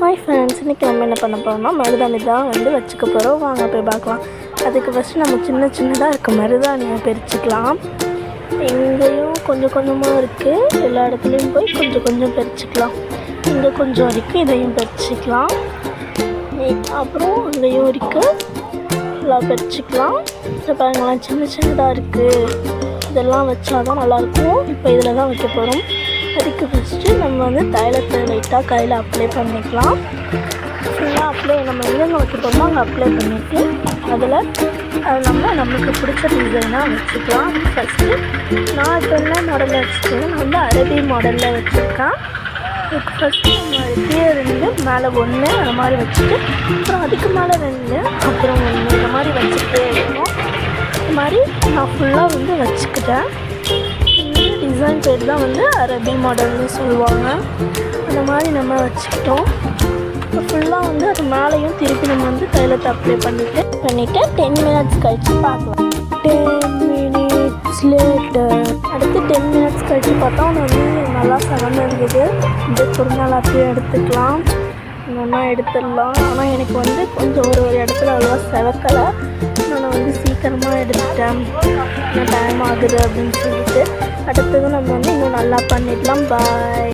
Hi friends, இன்றைக்கி நம்ம என்ன பண்ண போகிறோம்னா மருதாணி தான் வச்சுக்க போகிறோம். வாங்க போய் பார்க்கலாம். அதுக்கு ஃபஸ்ட்டு நம்ம சின்னதாக இருக்க மருதாணியை பறிச்சுக்கலாம். எங்கேயும் கொஞ்சம் கொஞ்சமாக இருக்குது, எல்லா இடத்துலையும் போய் கொஞ்சம் பறிச்சுக்கலாம். இங்கே கொஞ்சம் இருக்குது, இதையும் பறிச்சுக்கலாம். அப்புறம் அங்கேயும் இருக்குது, எல்லாம் பறிச்சுக்கலாம். இப்போ பாருங்களாம், சின்னதாக இருக்குது. இதெல்லாம் வச்சா தான் நல்லாயிருக்கும். இப்போ இதில் தான் வைக்க போகிறோம். அதுக்கு ஃபஸ்ட்டு நம்ம தைலத்தை லைட்டாக கையில் அப்ளை பண்ணிக்கலாம். ஃபுல்லாக நம்ம எங்கெங்கே வைக்க போகிறோமோ அங்கே அப்ளை பண்ணிவிட்டு அதில் நம்மளுக்கு பிடிச்ச டிசைனாக வச்சுக்கலாம். ஃபஸ்ட்டு நான் இப்போ என்ன மாடலில் வச்சுருக்கேன், நான் அரபி மாடலில் வச்சுருக்கேன். இதுக்கு ஃபஸ்ட்டு நம்ம கீழே 2 மேலே 1 அந்த மாதிரி வச்சுட்டு அப்புறம் அதுக்கு மேலே 2 அப்புறம் 1 இந்த மாதிரி வச்சுக்கிட்டே இருக்கணும். இந்த மாதிரி நான் ஃபுல்லாக வச்சுக்கிட்டேன். டிசைன் பேர் தான் அரபி மாடல்னு சொல்லுவாங்க. அந்த மாதிரி நம்ம வச்சுக்கிட்டோம். இப்போ ஃபுல்லாக அது மேலேயும் திருப்பி நம்ம தைலத்தை அப்ளை பண்ணிவிட்டு 10 மினிட்ஸ் கழித்து பார்க்கலாம். 10 மினிட்ஸ் லேட்டர். அடுத்து 10 மினிட்ஸ் கழித்து பார்த்தா நல்லா சவந்திருக்குது. இந்த குறுநாளாத்தையும் எடுத்துக்கலாம், நல்லா எடுத்துடலாம். ஆனால் எனக்கு கொஞ்சம் ஒரு இடத்துல அவ்வளோவா செவக்கலை. நான் சீக்கிரமாக எடுத்துட்டேன், டைம் ஆகுது அப்படின்னு சொல்லிட்டு. அடுத்தது நம்ம இன்னும் நல்லா பண்ணிடலாம். பாய்.